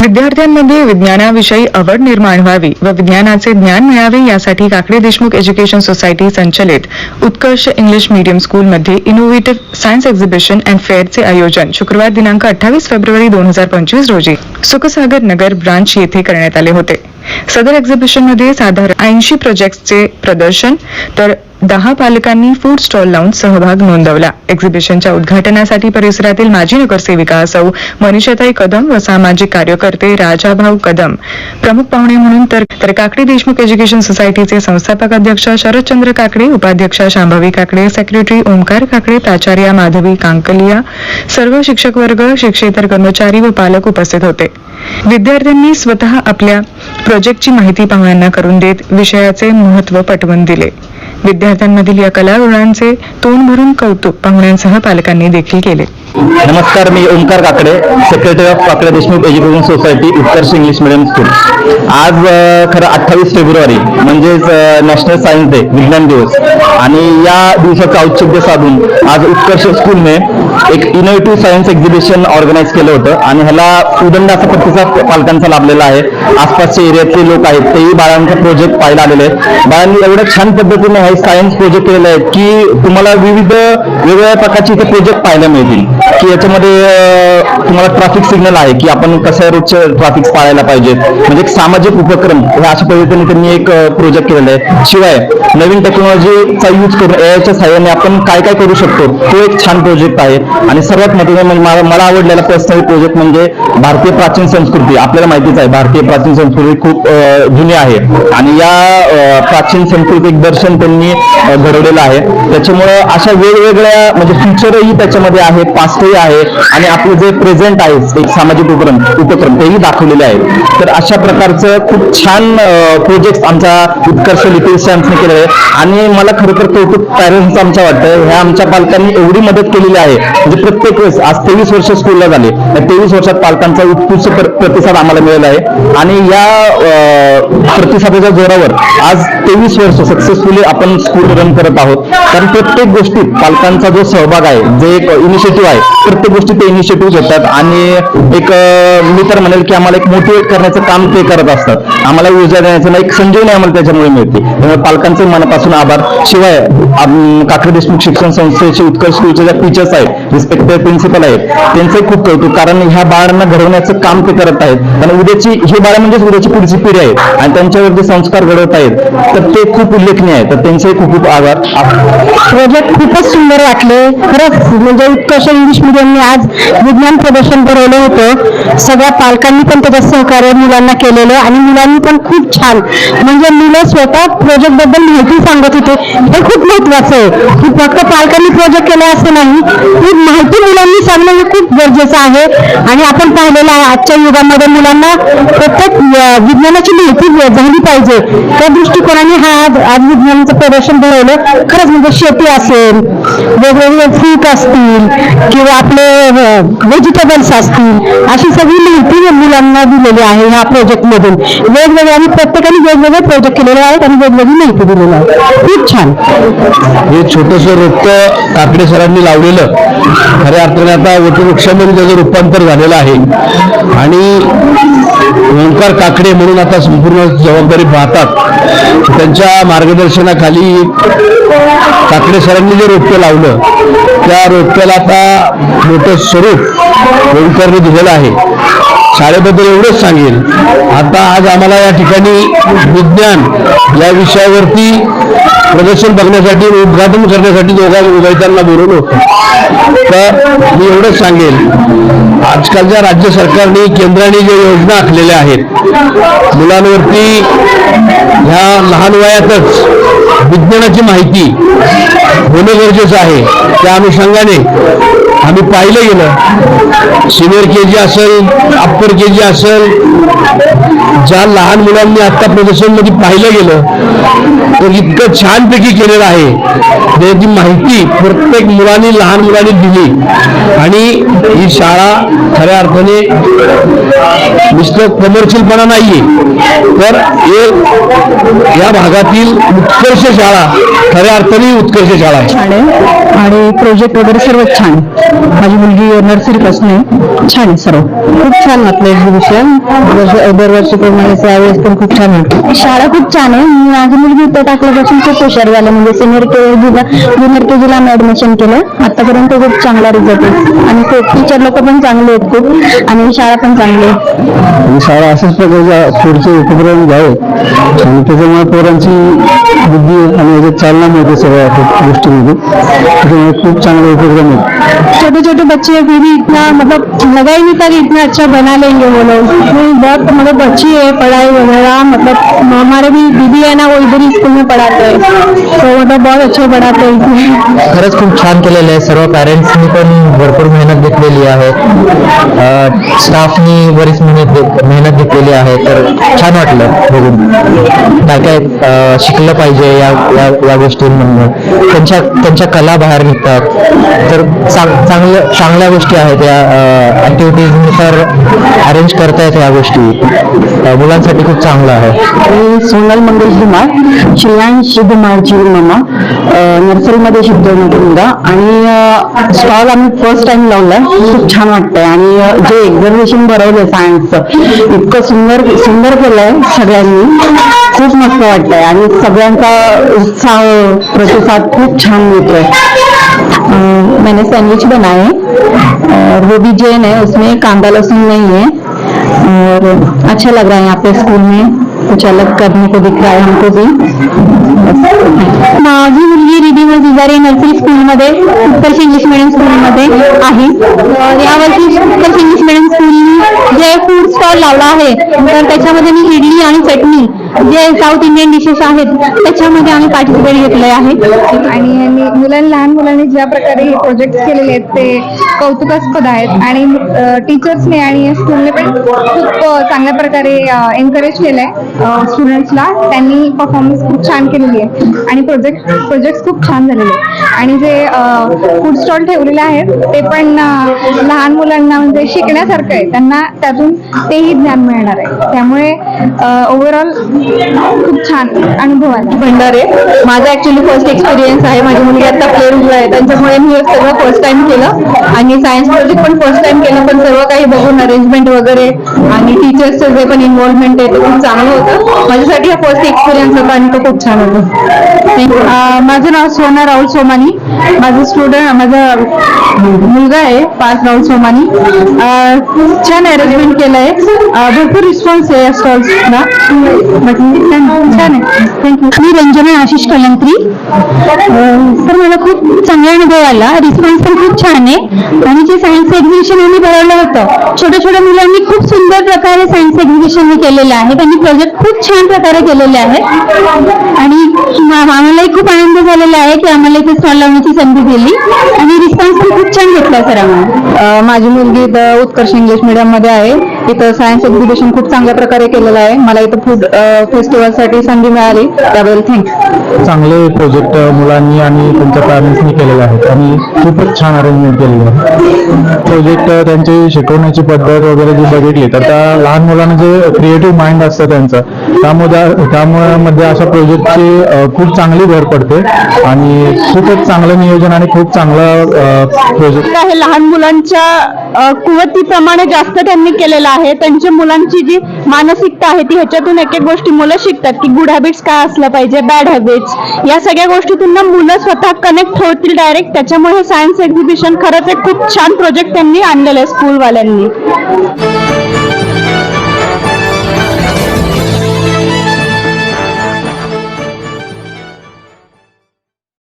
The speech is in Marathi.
विद्यार्थ्यांमध्ये विज्ञानाविषयी आवड निर्माण व्हावी व विज्ञानाचे ज्ञान मिळावे यासाठी काकडे देशमुख एज्युकेशन सोसायटी संचलित उत्कर्ष इंग्लिश मीडियम स्कूलमध्ये इनोव्हेटिव्ह सायन्स एक्झिबिशन अँड फेअरचे आयोजन शुक्रवार दिनांक 28 फेब्रुवारी 2025 रोजी सुखसागर नगर ब्रांच येथे करण्यात आले होते. सदर एक्झिबिशनमध्ये साधारण 80 प्रोजेक्ट्सचे प्रदर्शन तर 10 पालकांनी फूड स्टॉल लावून सहभाग नोंदवला. एक्झिबिशनच्या उद्घाटनासाठी परिसरातील माजी नगरसेविका सौ मनीषाताई कदम व सामाजिक कार्यकर्ते राजाभाऊ कदम प्रमुख पाहुणे म्हणून तर काकडे देशमुख एज्युकेशन सोसायटीचे संस्थापक अध्यक्ष शरदचंद्र काकडे, उपाध्यक्षा शांभवी काकडे, सेक्रेटरी ओमकार काकडे, प्राचार्या माधवी कांकलिया, सर्व शिक्षक वर्ग, शिक्षेतर कर्मचारी व पालक उपस्थित होते. विद्यार्थ्यांनी स्वतः आपल्या प्रोजेक्टची माहिती पाहुण्यांना करून देत विषयाचे महत्त्व पटवून दिले. विद्यार्थ्यांमधील या कलागुणांचे तोंड भरून कौतुक पाहुण्यांसह पालकांनी देखील केले. नमस्कार, मी Omkar Kakade, secretary of Kakade Deshmukh education society Utkarsh English medium school. आज खरं 28 फेब्रुवारी म्हणजेच नॅशनल सायन्स डे, विज्ञान दिवस, आणि या दिवसाचं औचित्य साधून आज उत्कर्ष स्कूलने एक इनोव्हेटिव्ह सायन्स एक्झिबिशन ऑर्गनाईज केलं होतं आणि ह्याला उदंड असा प्रतिसाद पालकांचा लाभलेला आहे. आसपासचे एरियातले लोक आहेत तेही बाळांचा प्रोजेक्ट पाहायला आलेले आहेत. बाळांनी एवढ्या छान पद्धतीने हे सायन्स प्रोजेक्ट केलेले आहेत की तुम्हाला विविध वेगवेगळ्या प्रकारचे इथे प्रोजेक्ट पाहायला मिळतील. की याच्यामध्ये तुम्हाला ट्रॅफिक सिग्नल आहे की आपण कशा रूटचे ट्रॅफिक पाळायला पाहिजेत, म्हणजे एक सामाजिक उपक्रम हे अशा पद्धतीने त्यांनी एक प्रोजेक्ट केलेला आहे. शिवाय नवीन टेक्नॉलॉजीचा यूज करून एआयच्या सहाय्याने आपण काय काय करू शकतो तो एक छान प्रोजेक्ट आहे. आणि सर्वात महत्त्वाचं म्हणजे मला आवडलेला पर्सनल प्रोजेक्ट म्हणजे भारतीय प्राचीन संस्कृती. आपल्याला माहितीच आहे भारतीय प्राचीन संस्कृती खूप जुनी आहे आणि या प्राचीन सांस्कृतिक दर्शन त्यांनी घडवलेलं आहे. त्याच्यामुळं अशा वेगवेगळ्या म्हणजे फ्युचरही त्याच्यामध्ये आहे, पास्टही आहे आणि आपलं जे प्रेझेंट आहे एक सामाजिक उपक्रम तेही दाखवलेले आहेत. तर अशा प्रकारचं खूप छान प्रोजेक्ट आमच्या उत्कर्ष लिटिल चॅम्प्सने केलेले आहे आणि मला खरं तर कौतुक पॅरेंट्स आमच्या वाटतं. ह्या आमच्या पालकांनी एवढी मदत केलेली आहे. म्हणजे प्रत्येक वेळेस आज 23 वर्ष स्कूलला झाले, त्या 23 वर्षात पालकांचा उत्कृष्ट प्रतिसाद आम्हाला मिळाला आहे आणि या प्रतिसादाच्या जोरावर आज 23 वर्ष सक्सेसफुली आपण स्कूल रन करत आहोत. कारण प्रत्येक गोष्टीत पालकांचा जो सहभाग आहे, जे एक इनिशिएटिव्ह आहे, प्रत्येक गोष्टी ते इनिशिएटिव्ह घेतात आणि एक मी तर म्हणेल की आम्हाला एक मोटिवेट करण्याचं काम ते करत असतात. आम्हाला ऊर्जा देण्याचं एक संजीवनी आम्हाला त्याच्यामुळे मिळते. त्यामुळे पालकांचे मनापासून आभार. शिवाय काकडे देशमुख शिक्षण संस्थेचे उत्कर्ष स्कूलचे ज्या टीचर्स आहेत, रिस्पेक्टेड प्रिन्सिपल आहेत, त्यांचे खूप कौतुक. कारण ह्या बाळांना घडवण्याचं काम ते करत आहेत. कारण उद्याची ही बाळं म्हणजेच उद्याची पुढची पिढी आहे आणि त्यांच्यावर जे संस्कार घडवत आहेत तर ते खूप उल्लेखनीय आहे. तर त्यांचे खूप खूप आभार. प्रोजेक्ट खूपच सुंदर वाटले खरंच. म्हणजे उत्कर्ष इंग्लिश मीडियमने आज विज्ञान प्रदर्शन भरवलं होतं. सगळ्या पालकांनी पण त्याचं सहकार्य मुलांना केलेलं आणि मुलांनी पण खूप छान, म्हणजे मुलं स्वतः प्रोजेक्ट बद्दल माहिती सांगत होते. हे खूप महत्वाचं आहे की फक्त पालकांनी प्रोजेक्ट केला असं नाही, ही माहिती मुलांनी सांगणं हे खूप गरजेचं आहे. आणि आपण पाहिलेलं आहे आजच्या युगामध्ये मुलांना प्रत्येक विज्ञानाची माहिती झाली पाहिजे. त्या दृष्टिकोनाने आज विज्ञानाचं प्रदर्शन भरवलं. खरंच म्हणजे शेती असेल, वेगवेगळे फ्रूट असतील किंवा आपले व्हेजिटेबल्स असतील, अशी सगळी माहिती मुलांना दिलेली आहे ह्या प्रोजेक्ट मधून. वेगवेगळे आणि प्रत्येकाने वेगवेगळे प्रोजेक्ट केलेले आहेत आणि वेगवेगळी माहिती दिलेली आहे. खूप छान. हे छोटंसं रोपटं काकडे सरांनी लावलेलं खऱ्या अर्थाने आता वटवृक्षामध्ये त्याचं रूपांतर झालेलं आहे आणि ओंकार काकडे म्हणून आता संपूर्ण जबाबदारी पाहतात. त्यांच्या मार्गदर्शनाखाली काकडे सरांनी जे रोपटं लावलं त्या रोपट्याला आता मोठं स्वरूप ओंकारने दिलेलं आहे. शाळेबद्दल एवढंच सांगेल, आता आज आम्हाला या ठिकाणी विज्ञान या विषयावरती प्रदर्शन बघण्यासाठी, उद्घाटन करण्यासाठी दोघांना बोलवलं होतं. तर मी एवढंच सांगेल, आजकालच्या राज्य सरकारने केंद्राने जे योजना आखलेल्या आहेत मुलांवरती ह्या लहान वयातच विज्ञानाची माहिती होणं गरजेचं आहे. त्या अनुषंगाने आम्ही पाहिलं गेलं सिनियर KG असेल, अप्पर KG असेल, ज्या लहान मुलांनी आता प्रदर्शनमध्ये पाहिलं गेलं तर इतकं छानपैकी केलेलं आहे. त्याची माहिती प्रत्येक लहान मुलांनी दिली आणि ही शाळा खऱ्या अर्थाने नुसतं कमर्शियलपणा नाहीये, तर या भागातील उत्कर्ष शाळा खऱ्या अर्थाने उत्कर्ष शाळा आहे. आणि प्रोजेक्ट वगैरे सर्व छान. माझी मुलगी नर्सरीपासून आहे. छान आहे सर्व. खूप छान वाटलं एक्झिबिशन. दरवर्षीप्रमाणे यावेळेस पण खूप छान वाटलं. शाळा खूप छान आहे. माझी मुलगी इथं टाकल्यापासून खूप हुशार झालं. म्हणजे ज्युनियर केजीला आम्ही ऍडमिशन केलं. आतापर्यंत खूप चांगला रिझल्ट आहे आणि टीचर लोक पण चांगले आहेत खूप आणि शाळा पण चांगली आहे. शाळा अशाच प्रकारच्या पुढचे उपक्रम घ्यावे आणि त्याच्यामुळे पोरांची बुद्धी आणि याच्यात चालना मिळते सगळ्या गोष्टीमध्ये. त्याच्यामुळे खूप चांगले उपक्रम आहेत. छोटे छोटे बच्चे फिर भी इतना मतलब लगा ही नहीं था कि इतना अच्छा बना लेंगे वो लोग. बहुत मतलब अच्छी है पढ़ाई वगैरह. मतलब हमारे भी दीदी है ना, वो इधर ही स्कूल में पढ़ाते हैं, तो मतलब बहुत अच्छे पढ़ाते हैं. खरंच खूप छान केलेलं आहे. सर्व पॅरेंट्सनी पण भरपूर मेहनत घेतलेली आहे. स्टाफनी बरीच मेहनत घेतलेली आहे. तर छान वाटलं बघून. काय काय शिकलं पाहिजे या गोष्टींमधून. त्यांच्या कला बाहेर निघतात. तर चांगल्या गोष्टी आहेत. या ऍक्टिव्हिटीजनुसार अरेंज करतायत या गोष्टी. मुलांसाठी खूप चांगलं आहे. मी सोनल मंगेश धुमाळ, श्रेयांश धुमाळची मम्मा. नर्सरीमध्ये शिकतोय माझा मुलगा आणि स्टॉल आम्ही फर्स्ट टाइम लावलाय. खूप छान वाटतंय आणि जे एक्झिबिशन भरवलंय सायन्सचं इतकं सुंदर केलंय सगळ्यांनी. खूप मस्त वाटतंय आणि सगळ्यांचा उत्साह प्रतिसाद खूप छान मिळतोय. मैंने सैंडविच बनाए और वो भी जैन है, उसमें कांदा लहसुन नहीं है और अच्छा लग रहा है यहाँ पे स्कूल में. कुछ अलग करने को दिख रहा है हमको भी. माझी मुलगी रिधिमा जिजारे नर्सरी स्कूलमध्ये उत्कर्ष इंग्लिश मिडियम स्कूलमध्ये आहे. यावर्षी उत्कर्ष इंग्लिश मिडियम स्कूलनी जे फूड स्टॉल लावला आहे तर त्याच्यामध्ये मी इडली आणि चटणी जे साऊथ इंडियन डिशेस आहेत त्याच्यामध्ये आम्ही पार्टिसिपेट घेतले आहे. आणि लहान मुलांनी ज्या प्रकारे हे प्रोजेक्ट केलेले आहेत ते कौतुकास्पद आहेत आणि टीचर्सने आणि स्कूलने पण खूप चांगल्या प्रकारे एनकरेज केलंय स्टुडंट्सला. त्यांनी परफॉर्मन्स खूप छान केलेली आहे आणि प्रोजेक्ट खूप छान झालेले आहेत. आणि जे फूड स्टॉल ठेवलेले आहेत ते पण लहान मुलांना म्हणजे शिकण्यासारखं आहे. त्यांना त्यातून तेही ज्ञान मिळणार आहे. त्यामुळे ओव्हरऑल खूप छान अनुभव आला. भंडारे माझा ऍक्च्युली फर्स्ट एक्सपिरियन्स आहे. माझी मुलगी आता प्ले रूमला आहे त्याच्यामुळे मी हे सगळं फर्स्ट टाइम केलं आणि सायन्स प्रोजेक्ट पण फर्स्ट टाइम केलं. पण सर्व काही बघून अरेंजमेंट वगैरे आणि टीचर्सचं जे पण इन्व्हॉल्वमेंट आहे ते खूप चांगलं होतं. माझ्यासाठी हा फर्स्ट एक्सपिरियन्स होता आणि तो खूप छान होता. माझं नाव सोना राहुल सोमानी. माझा मुलगा आहे पार्थ राहुल सोमानी. छान अरेंजमेंट केलंय. भरपूर रिस्पॉन्स आहे या स्टॉल्सला. छान आहे. थँक्यू. मी रंजना आशिष कलंत्री. तर मला खूप चांगला अनुभव आला. रिस्पॉन्स पण खूप छान आहे आणि जे सायन्स एक्झिबिशन आम्ही भरवलं होतं छोट्या छोट्या मुलांनी खूप सुंदर प्रकारे सायन्स एक्झिबिशन केलेलं आहे. त्यांनी प्रोजेक्ट खूप छान प्रकारे केलेले आहेत आणि आम्हालाही खूप आनंद झालेला आहे की आम्हाला इथे स्टॉल लावण्याची संधी दिली आणि रिस्पॉन्स पण खूप छान घेतला सर आम्हाला. माझी मुलगी इथं उत्कर्ष इंग्लिश मीडियम मध्ये आहे. इथं सायन्स एक्झिबिशन खूप चांगल्या प्रकारे केलेलं आहे. मला इथं फूड फेस्टिवलसाठी संधी मिळाली त्याबद्दल थँक्यू. चांगले प्रोजेक्ट मुलांनी आणि त्यांच्या पॅरेंट्सनी केलेले आहेत आणि खूपच छान अरेंजमेंट केलेली आहे. प्रोजेक्ट त्यांची शिकवण्याची पद्धत वगैरे जी बघितली तर त्या लहान मुलांना जे क्रिएटिव्ह माइंड असतं त्यांचं त्यामुळे अशा प्रोजेक्टची खूप चांगली भर पडते आणि खूपच चांगलं नियोजन आणि खूप चांगलं प्रोजेक्ट आहे. लहान मुलांच्या कुवतीप्रमाणे जास्त त्यांनी केलेलं आहे. त्यांच्या मुलांची जी मानसिकता आहे ती ह्याच्यातून एक एक गोष्टी मुलं शिकतात की गुड हॅबिट्स काय असलं पाहिजे, बॅड हॅबिट्स, या सगळ्या गोष्टीतून ना मुलं स्वतः कनेक्ट होतील डायरेक्ट. त्याच्यामुळे सायन्स एक्झिबिशन खरंच एक खूप छान प्रोजेक्ट त्यांनी आणलेलं आहे स्कूलवाल्यांनी.